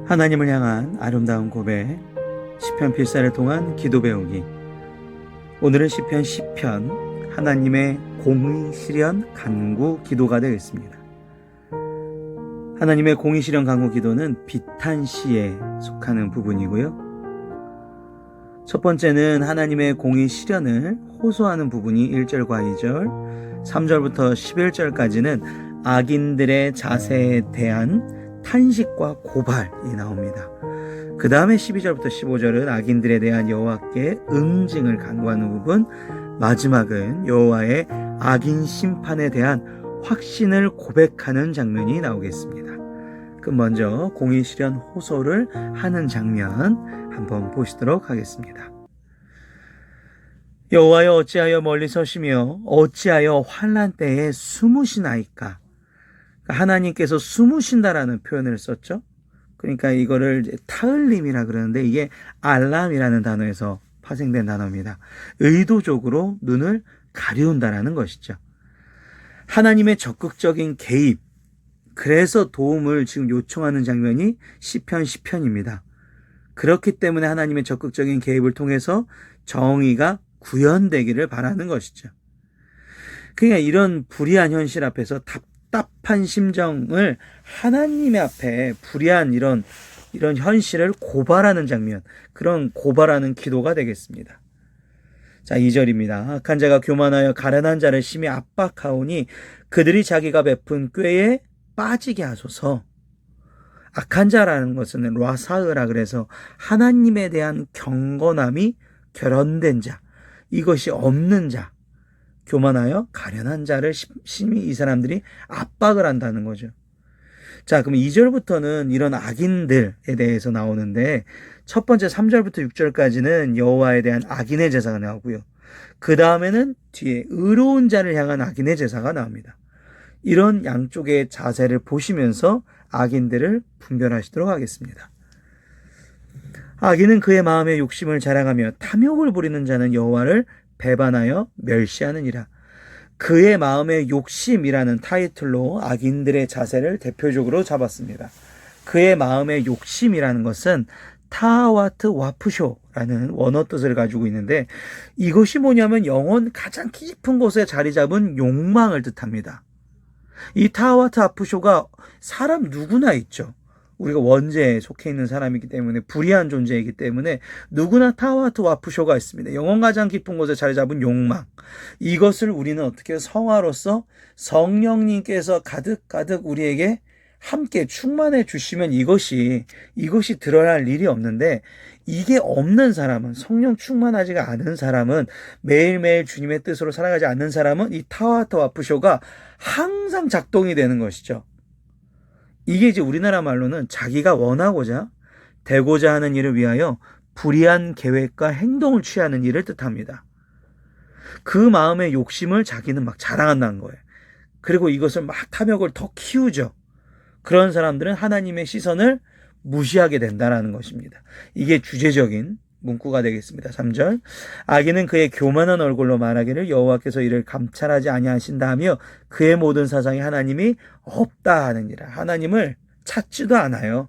하나님을 향한 아름다운 고백, 시편 필사를 통한 기도 배우기. 오늘은 시편 10편 하나님의 공의 실현 간구 기도가 되겠습니다. 하나님의 공의 실현 간구 기도는 비탄시에 속하는 부분이고요. 첫 번째는 하나님의 공의 실현을 호소하는 부분이 1절과 2절, 3절부터 11절까지는 악인들의 자세에 대한 탄식과 고발이 나옵니다. 그 다음에 12절부터 15절은 악인들에 대한 여호와께 응징을 간구하는 부분, 마지막은 여호와의 악인 심판에 대한 확신을 고백하는 장면이 나오겠습니다. 그럼 먼저 공의 실현 호소를 하는 장면 한번 보시도록 하겠습니다. 여호와여, 어찌하여 멀리 서시며 어찌하여 환난 때에 숨으시나이까. 하나님께서 숨으신다라는 표현을 썼죠. 그러니까 이거를 타을림이라 그러는데 이게 알람이라는 단어에서 파생된 단어입니다. 의도적으로 눈을 가리운다라는 것이죠. 하나님의 적극적인 개입, 그래서 도움을 지금 요청하는 장면이 시편 10편입니다. 그렇기 때문에 하나님의 적극적인 개입을 통해서 정의가 구현되기를 바라는 것이죠. 그러니까 이런 불의한 현실 앞에서 답답한 심정을 하나님 앞에 불의한 이런 현실을 고발하는 장면, 그런 고발하는 기도가 되겠습니다. 자, 2절입니다. 악한 자가 교만하여 가련한 자를 심히 압박하오니 그들이 자기가 베푼 꾀에 빠지게 하소서. 악한 자라는 것은 라사으라 그래서 하나님에 대한 경건함이 결연된 자, 이것이 없는 자, 교만하여 가련한 자를 심히 이 사람들이 압박을 한다는 거죠. 자, 그럼 2절부터는 이런 악인들에 대해서 나오는데 첫 번째 3절부터 6절까지는 여호와에 대한 악인의 제사가 나오고요. 그 다음에는 뒤에 의로운 자를 향한 악인의 제사가 나옵니다. 이런 양쪽의 자세를 보시면서 악인들을 분별하시도록 하겠습니다. 악인은 그의 마음의 욕심을 자랑하며 탐욕을 부리는 자는 여호와를 배반하여 멸시하느니라. 그의 마음의 욕심이라는 타이틀로 악인들의 자세를 대표적으로 잡았습니다. 그의 마음의 욕심이라는 것은 타와트 와프쇼라는 원어 뜻을 가지고 있는데 이것이 뭐냐면 영혼 가장 깊은 곳에 자리 잡은 욕망을 뜻합니다. 이 타와트 와프쇼가 사람 누구나 있죠. 우리가 원죄에 속해 있는 사람이기 때문에 불의한 존재이기 때문에 누구나 타와트 와프쇼가 있습니다. 영혼 가장 깊은 곳에 자리 잡은 욕망. 이것을 우리는 어떻게 성화로서 성령님께서 가득가득 우리에게 함께 충만해 주시면 이것이 드러날 일이 없는데 이게 없는 사람은 성령 충만하지가 않은 사람은 매일매일 주님의 뜻으로 살아가지 않는 사람은 이 타와트 와프쇼가 항상 작동이 되는 것이죠. 이게 이제 우리나라 말로는 자기가 원하고자 되고자 하는 일을 위하여 불의한 계획과 행동을 취하는 일을 뜻합니다. 그 마음의 욕심을 자기는 막 자랑한다는 거예요. 그리고 이것을 막 탐욕을 더 키우죠. 그런 사람들은 하나님의 시선을 무시하게 된다는 것입니다. 이게 주제적인 문구가 되겠습니다. 3절. 악인은 그의 교만한 얼굴로 말하기를 여호와께서 이를 감찰하지 아니하신다 하며 그의 모든 사상에 하나님이 없다 하느니라. 하나님을 찾지도 않아요.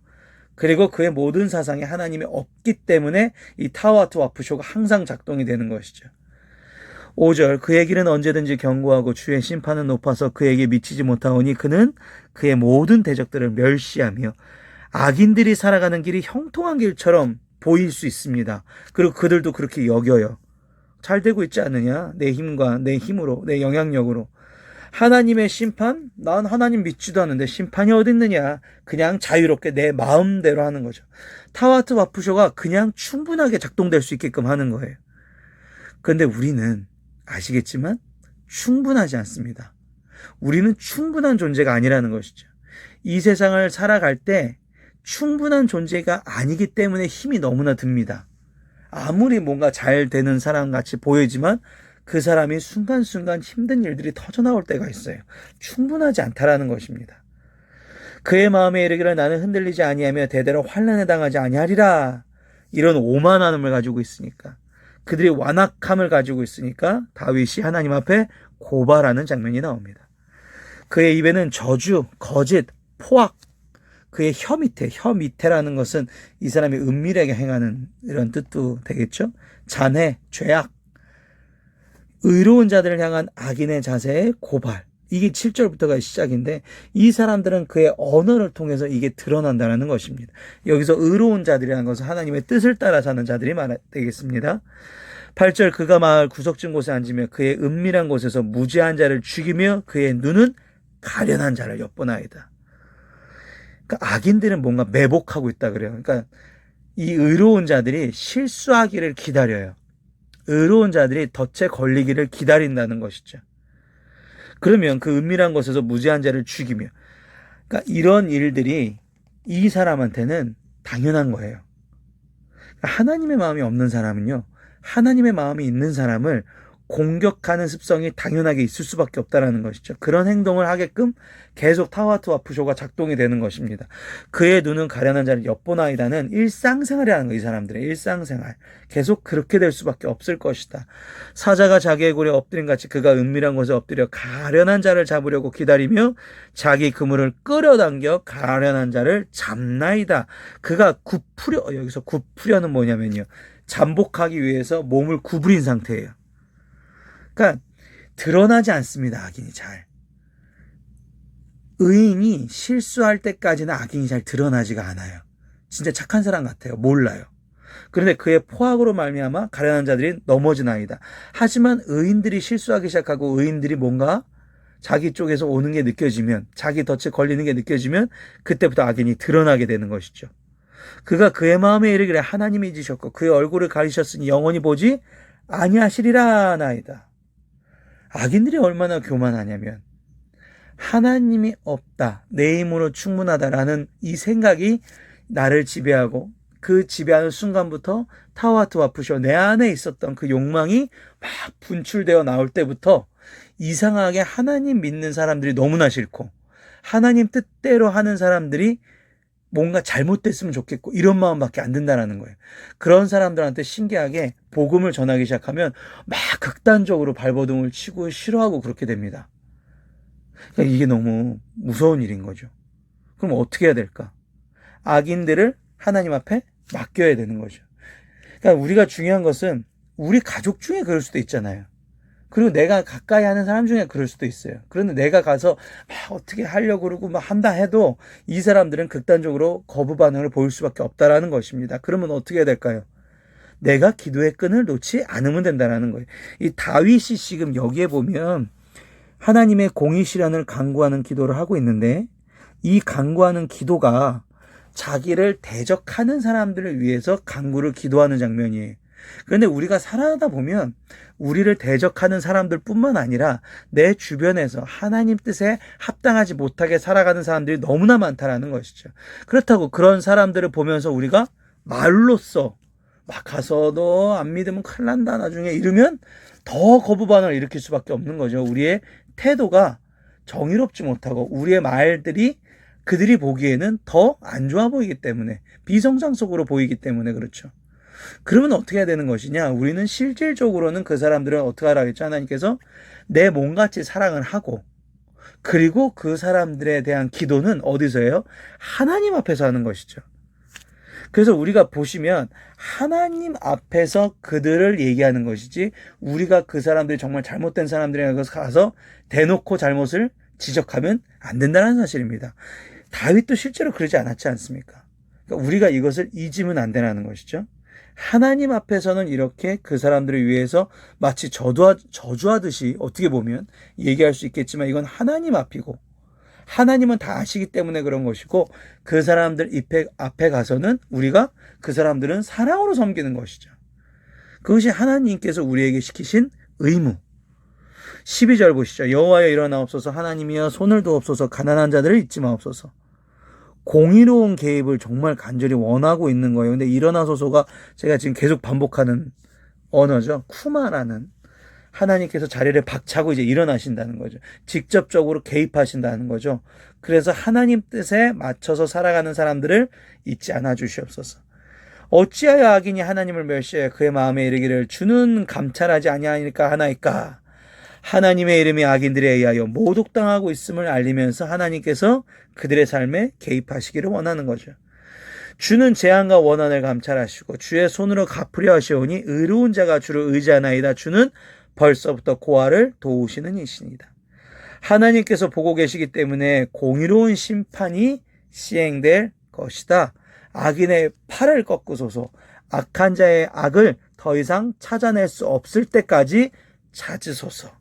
그리고 그의 모든 사상에 하나님이 없기 때문에 이 타와트 와프쇼가 항상 작동이 되는 것이죠. 5절. 그의 길은 언제든지 견고하고 주의 심판은 높아서 그에게 미치지 못하오니 그는 그의 모든 대적들을 멸시하며 악인들이 살아가는 길이 형통한 길처럼 보일 수 있습니다. 그리고 그들도 그렇게 여겨요. 잘 되고 있지 않느냐? 내 힘과 내 힘으로, 내 영향력으로. 하나님의 심판? 난 하나님 믿지도 않는데 심판이 어디 있느냐? 그냥 자유롭게 내 마음대로 하는 거죠. 타와트 와프쇼가 그냥 충분하게 작동될 수 있게끔 하는 거예요. 그런데 우리는 아시겠지만 충분하지 않습니다. 우리는 충분한 존재가 아니라는 것이죠. 이 세상을 살아갈 때 충분한 존재가 아니기 때문에 힘이 너무나 듭니다. 아무리 뭔가 잘 되는 사람 같이 보이지만 그 사람이 순간순간 힘든 일들이 터져나올 때가 있어요. 충분하지 않다라는 것입니다. 그의 마음에 이르기를 나는 흔들리지 아니하며 대대로 환난에 당하지 아니하리라. 이런 오만함을 가지고 있으니까, 그들이 완악함을 가지고 있으니까 다윗이 하나님 앞에 고발하는 장면이 나옵니다. 그의 입에는 저주, 거짓, 포악, 그의 혀 밑에라는 것은 이 사람이 은밀하게 행하는 이런 뜻도 되겠죠. 잔해, 죄악, 의로운 자들을 향한 악인의 자세의 고발. 이게 7절부터가 시작인데 이 사람들은 그의 언어를 통해서 이게 드러난다는 것입니다. 여기서 의로운 자들이라는 것은 하나님의 뜻을 따라 사는 자들이 되겠습니다. 8절 그가 마을 구석진 곳에 앉으며 그의 은밀한 곳에서 무죄한 자를 죽이며 그의 눈은 가련한 자를 엿보나이다. 그러니까 악인들은 뭔가 매복하고 있다 그래요. 그러니까 이 의로운 자들이 실수하기를 기다려요. 의로운 자들이 덫에 걸리기를 기다린다는 것이죠. 그러면 그 은밀한 곳에서 무죄한 자를 죽이며, 그러니까 이런 일들이 이 사람한테는 당연한 거예요. 그러니까 하나님의 마음이 없는 사람은요, 하나님의 마음이 있는 사람을 공격하는 습성이 당연하게 있을 수밖에 없다는 것이죠. 그런 행동을 하게끔 계속 타와투아프쇼가 작동이 되는 것입니다. 그의 눈은 가련한 자를 엿보나이다는 일상생활이라는 거예요. 이 사람들의 일상생활. 계속 그렇게 될 수밖에 없을 것이다. 사자가 자기의 굴에 엎드린 같이 그가 은밀한 곳에 엎드려 가련한 자를 잡으려고 기다리며 자기 그물을 끌어당겨 가련한 자를 잡나이다. 그가 여기서 굽으려는 뭐냐면요, 잠복하기 위해서 몸을 구부린 상태예요. 그러니까 드러나지 않습니다. 악인이 잘. 의인이 실수할 때까지는 악인이 잘 드러나지가 않아요. 진짜 착한 사람 같아요. 몰라요. 그런데 그의 포악으로 말미암아 가련한 자들이 넘어지나이다. 하지만 의인들이 실수하기 시작하고 의인들이 뭔가 자기 쪽에서 오는 게 느껴지면, 자기 덫에 걸리는 게 느껴지면 그때부터 악인이 드러나게 되는 것이죠. 그가 그의 마음에 이르기를 하나님이 지셨고 그의 얼굴을 가리셨으니 영원히 보지 아니하시리라 나이다. 악인들이 얼마나 교만하냐면 하나님이 없다, 내 힘으로 충분하다라는 이 생각이 나를 지배하고 그 지배하는 순간부터 타와투아프쇼 내 안에 있었던 그 욕망이 막 분출되어 나올 때부터 이상하게 하나님 믿는 사람들이 너무나 싫고 하나님 뜻대로 하는 사람들이 뭔가 잘못됐으면 좋겠고 이런 마음밖에 안 든다는 거예요. 그런 사람들한테 신기하게 복음을 전하기 시작하면 막 극단적으로 발버둥을 치고 싫어하고 그렇게 됩니다. 그러니까 이게 너무 무서운 일인 거죠. 그럼 어떻게 해야 될까? 악인들을 하나님 앞에 맡겨야 되는 거죠. 그러니까 우리가 중요한 것은 우리 가족 중에 그럴 수도 있잖아요. 그리고 내가 가까이 하는 사람 중에 그럴 수도 있어요. 그런데 내가 가서 막 어떻게 하려고 그러고 막 한다 해도 이 사람들은 극단적으로 거부 반응을 보일 수밖에 없다라는 것입니다. 그러면 어떻게 해야 될까요? 내가 기도의 끈을 놓지 않으면 된다는 거예요. 이 다윗이 지금 여기에 보면 하나님의 공의 실현을 간구하는 기도를 하고 있는데 이 간구하는 기도가 자기를 대적하는 사람들을 위해서 간구를 기도하는 장면이에요. 그런데 우리가 살아가다 보면 우리를 대적하는 사람들 뿐만 아니라 내 주변에서 하나님 뜻에 합당하지 못하게 살아가는 사람들이 너무나 많다라는 것이죠. 그렇다고 그런 사람들을 보면서 우리가 말로써 막 가서 너 안 믿으면 큰일 난다 나중에 이러면 더 거부 반응을 일으킬 수밖에 없는 거죠. 우리의 태도가 정의롭지 못하고 우리의 말들이 그들이 보기에는 더 안 좋아 보이기 때문에, 비성장속으로 보이기 때문에 그렇죠. 그러면 어떻게 해야 되는 것이냐? 우리는 실질적으로는 그 사람들은 어떻게 하라고 했죠? 하나님께서 내 몸같이 사랑을 하고, 그리고 그 사람들에 대한 기도는 어디서 해요? 하나님 앞에서 하는 것이죠. 그래서 우리가 보시면 하나님 앞에서 그들을 얘기하는 것이지, 우리가 그 사람들이 정말 잘못된 사람들에 가서 대놓고 잘못을 지적하면 안 된다는 사실입니다. 다윗도 실제로 그러지 않았지 않습니까? 그러니까 우리가 이것을 잊으면 안 되는 것이죠. 하나님 앞에서는 이렇게 그 사람들을 위해서 마치 저주하듯이 어떻게 보면 얘기할 수 있겠지만 이건 하나님 앞이고, 하나님은 다 아시기 때문에 그런 것이고, 그 사람들 앞에 가서는 우리가 그 사람들은 사랑으로 섬기는 것이죠. 그것이 하나님께서 우리에게 시키신 의무. 12절 보시죠. 여호와여 일어나옵소서, 하나님이여 손을 두옵소서, 가난한 자들을 잊지 마옵소서. 공의로운 개입을 정말 간절히 원하고 있는 거예요. 근데 일어나소서가 제가 지금 계속 반복하는 언어죠. 쿠마라는, 하나님께서 자리를 박차고 이제 일어나신다는 거죠. 직접적으로 개입하신다는 거죠. 그래서 하나님 뜻에 맞춰서 살아가는 사람들을 잊지 않아 주시옵소서. 어찌하여 악인이 하나님을 멸시하여 그의 마음에 이르기를 주는 감찰하지 아니하니까 하나이까. 하나님의 이름이 악인들에 의하여 모독당하고 있음을 알리면서 하나님께서 그들의 삶에 개입하시기를 원하는 거죠. 주는 재앙과 원한을 감찰하시고 주의 손으로 갚으려 하시오니 의로운 자가 주를 의지하나이다. 주는 벌써부터 고아를 도우시는 이시니다. 하나님께서 보고 계시기 때문에 공의로운 심판이 시행될 것이다. 악인의 팔을 꺾으소서. 악한 자의 악을 더 이상 찾아낼 수 없을 때까지 찾으소서.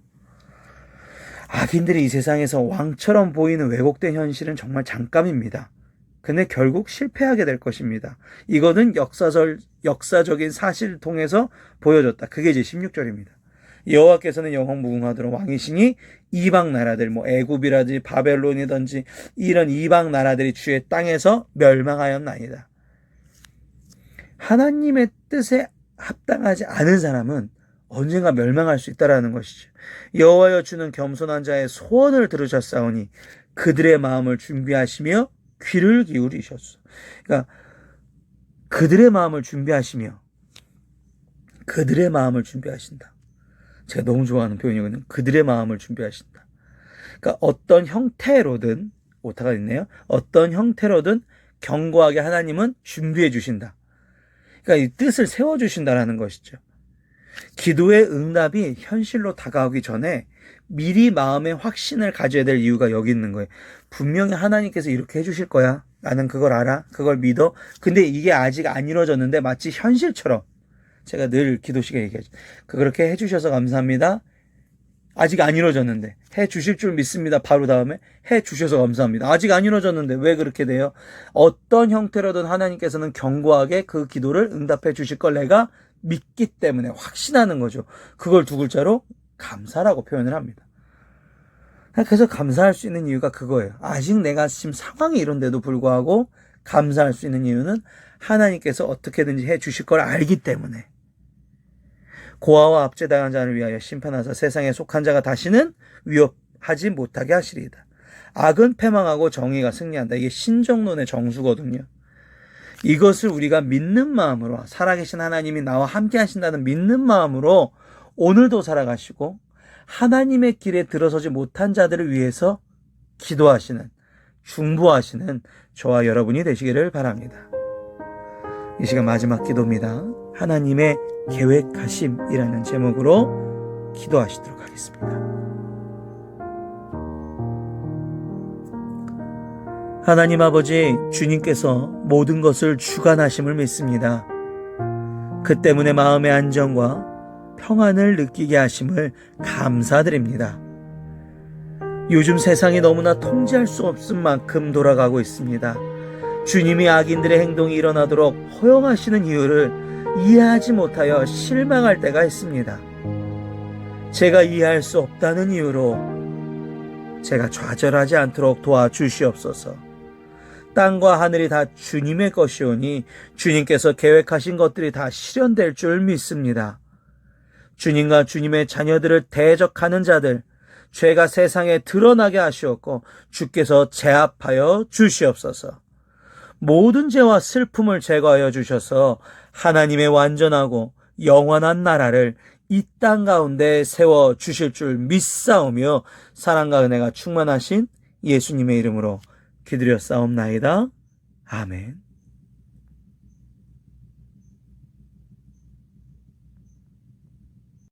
악인들이 이 세상에서 왕처럼 보이는 왜곡된 현실은 정말 잠깐입니다. 근데 결국 실패하게 될 것입니다. 이거는 역사적인 사실을 통해서 보여줬다. 그게 이제 16절입니다. 여호와께서는 영원 무궁하도록 왕이시니 이방 나라들, 애굽이라든지 바벨론이든지 이런 이방 나라들이 주의 땅에서 멸망하였나이다. 하나님의 뜻에 합당하지 않은 사람은 언젠가 멸망할 수 있다라는 것이죠. 여호와여 주는 겸손한 자의 소원을 들으셨사오니 그들의 마음을 준비하시며 귀를 기울이셨소. 그러니까 그들의 마음을 준비하시며 그들의 마음을 준비하신다. 제가 너무 좋아하는 표현이거든요. 그들의 마음을 준비하신다. 그러니까 어떤 형태로든, 오타가 있네요. 어떤 형태로든 견고하게 하나님은 준비해 주신다. 그러니까 이 뜻을 세워주신다라는 것이죠. 기도의 응답이 현실로 다가오기 전에 미리 마음의 확신을 가져야 될 이유가 여기 있는 거예요. 분명히 하나님께서 이렇게 해주실 거야. 나는 그걸 알아. 그걸 믿어. 근데 이게 아직 안 이루어졌는데 마치 현실처럼, 제가 늘 기도식에 얘기하죠. 그렇게 해주셔서 감사합니다. 아직 안 이루어졌는데 해주실 줄 믿습니다. 바로 다음에 해주셔서 감사합니다. 아직 안 이루어졌는데 왜 그렇게 돼요? 어떤 형태로든 하나님께서는 견고하게 그 기도를 응답해 주실 걸 내가 믿기 때문에 확신하는 거죠. 그걸 두 글자로 감사라고 표현을 합니다. 그래서 감사할 수 있는 이유가 그거예요. 아직 내가 지금 상황이 이런데도 불구하고 감사할 수 있는 이유는 하나님께서 어떻게든지 해주실 걸 알기 때문에. 고아와 압제당한 자를 위하여 심판하사 세상에 속한 자가 다시는 위협하지 못하게 하시리이다. 악은 패망하고 정의가 승리한다. 이게 신정론의 정수거든요. 이것을 우리가 믿는 마음으로, 살아계신 하나님이 나와 함께 하신다는 믿는 마음으로 오늘도 살아가시고 하나님의 길에 들어서지 못한 자들을 위해서 기도하시는, 중보하시는 저와 여러분이 되시기를 바랍니다. 이 시간 마지막 기도입니다. 하나님의 계획하심이라는 제목으로 기도하시도록 하겠습니다. 하나님 아버지, 주님께서 모든 것을 주관하심을 믿습니다. 그 때문에 마음의 안정과 평안을 느끼게 하심을 감사드립니다. 요즘 세상이 너무나 통제할 수 없을 만큼 돌아가고 있습니다. 주님이 악인들의 행동이 일어나도록 허용하시는 이유를 이해하지 못하여 실망할 때가 있습니다. 제가 이해할 수 없다는 이유로 제가 좌절하지 않도록 도와주시옵소서. 땅과 하늘이 다 주님의 것이오니 주님께서 계획하신 것들이 다 실현될 줄 믿습니다. 주님과 주님의 자녀들을 대적하는 자들, 죄가 세상에 드러나게 하시옵고 주께서 제압하여 주시옵소서. 모든 죄와 슬픔을 제거하여 주셔서 하나님의 완전하고 영원한 나라를 이 땅 가운데 세워 주실 줄 믿사오며 사랑과 은혜가 충만하신 예수님의 이름으로 기드렸사옵나이다. 아멘.